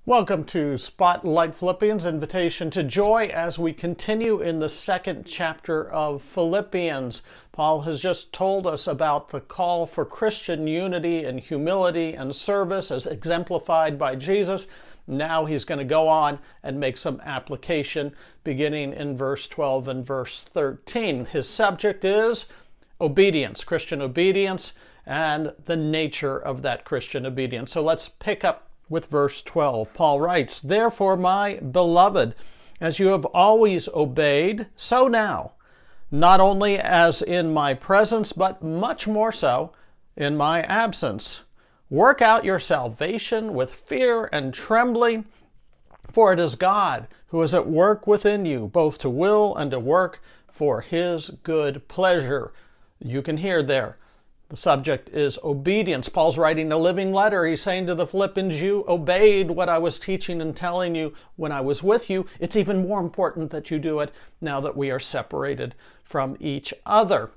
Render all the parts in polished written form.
Welcome to Spotlight Philippians, Invitation to Joy, as we continue in the second chapter of Philippians. Paul has just told us about the call for Christian unity and humility and service as exemplified by Jesus. Now he's going to go on and make some application beginning in verse 12 and verse 13. His subject is obedience, Christian obedience, and the nature of that Christian obedience. So let's pick up with verse 12. Paul writes, "Therefore, my beloved, as you have always obeyed, so now, not only as in my presence, but much more so in my absence, work out your salvation with fear and trembling, for it is God who is at work within you, both to will and to work for his good pleasure." You can hear there, the subject is obedience. Paul's writing a living letter. He's saying to the Philippians, you obeyed what I was teaching and telling you when I was with you. It's even more important that you do it now that we are separated from each other.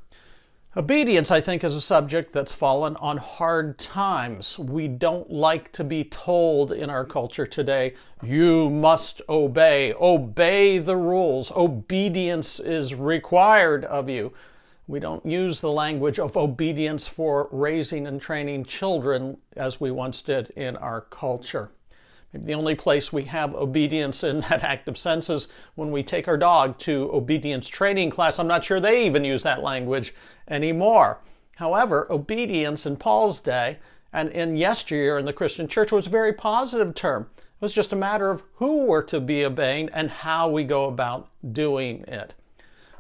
Obedience, I think, is a subject that's fallen on hard times. We don't like to be told in our culture today, you must obey. Obey the rules. Obedience is required of you. We don't use the language of obedience for raising and training children as we once did in our culture. Maybe the only place we have obedience in that active sense is when we take our dog to obedience training class. I'm not sure they even use that language anymore. However, obedience in Paul's day and in yesteryear in the Christian church was a very positive term. It was just a matter of who we're to be obeying and how we go about doing it.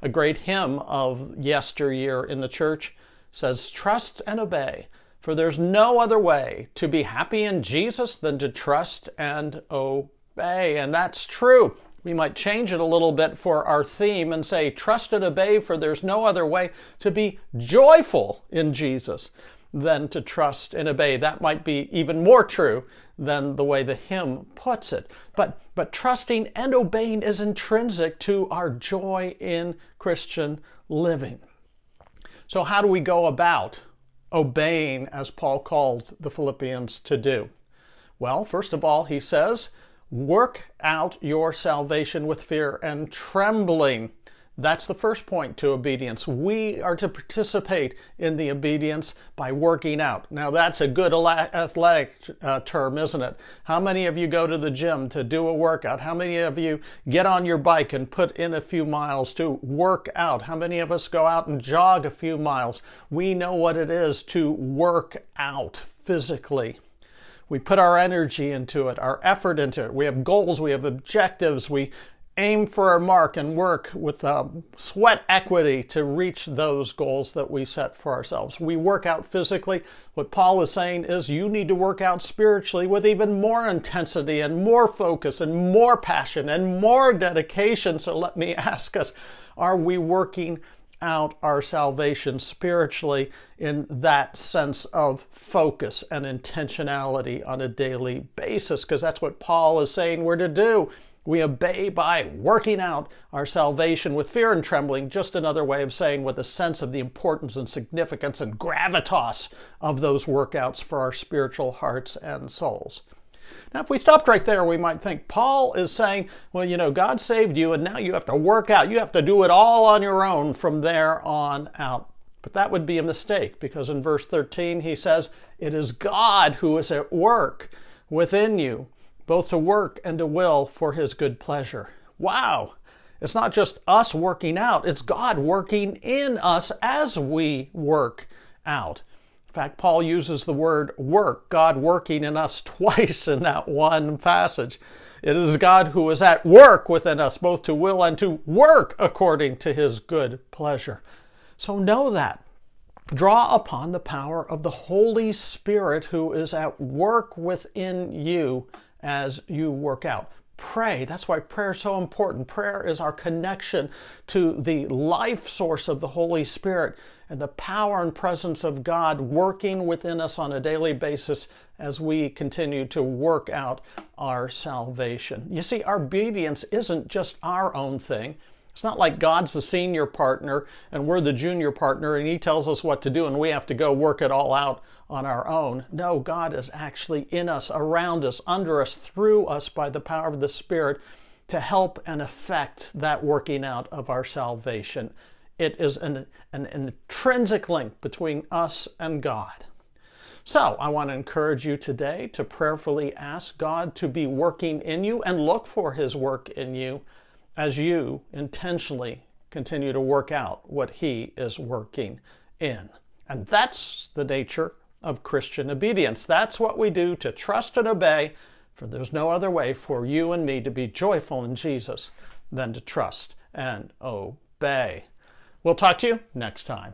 A great hymn of yesteryear in the church says, "Trust and obey, for there's no other way to be happy in Jesus than to trust and obey." And that's true. We might change it a little bit for our theme and say, "Trust and obey, for there's no other way to be joyful in Jesus than to trust and obey." That might be even more true than the way the hymn puts it. But trusting and obeying is intrinsic to our joy in Christian living. So how do we go about obeying as Paul called the Philippians to do? Well, first of all, he says, work out your salvation with fear and trembling. That's the first point to obedience. We are to participate in the obedience by working out. Now that's a good athletic term, isn't it? How many of you go to the gym to do a workout? How many of you get on your bike and put in a few miles to work out? How many of us go out and jog a few miles? We know what it is to work out physically. We put our energy into it, our effort into it. We have goals, we have objectives, we aim for our mark and work with sweat equity to reach those goals that we set for ourselves. We work out physically. What Paul is saying is you need to work out spiritually with even more intensity and more focus and more passion and more dedication. So let me ask us, are we working out our salvation spiritually in that sense of focus and intentionality on a daily basis? Because that's what Paul is saying we're to do. We obey by working out our salvation with fear and trembling, just another way of saying with a sense of the importance and significance and gravitas of those workouts for our spiritual hearts and souls. Now, if we stopped right there, we might think Paul is saying, well, you know, God saved you and now you have to work out. You have to do it all on your own from there on out. But that would be a mistake, because in verse 13 he says, it is God who is at work within you, both to work and to will for his good pleasure. Wow! It's not just us working out, it's God working in us as we work out. In fact, Paul uses the word work, God working in us, twice in that one passage. It is God who is at work within us, both to will and to work according to his good pleasure. So know that. Draw upon the power of the Holy Spirit who is at work within you as you work out. Pray. That's why prayer is so important. Prayer is our connection to the life source of the Holy Spirit and the power and presence of God working within us on a daily basis as we continue to work out our salvation. You see, our obedience isn't just our own thing. It's not like God's the senior partner and we're the junior partner and he tells us what to do and we have to go work it all out on our own. No, God is actually in us, around us, under us, through us by the power of the Spirit to help and effect that working out of our salvation. It is an intrinsic link between us and God. So I want to encourage you today to prayerfully ask God to be working in you and look for his work in you as you intentionally continue to work out what he is working in. And that's the nature of Christian obedience. That's what we do to trust and obey, for there's no other way for you and me to be joyful in Jesus than to trust and obey. We'll talk to you next time.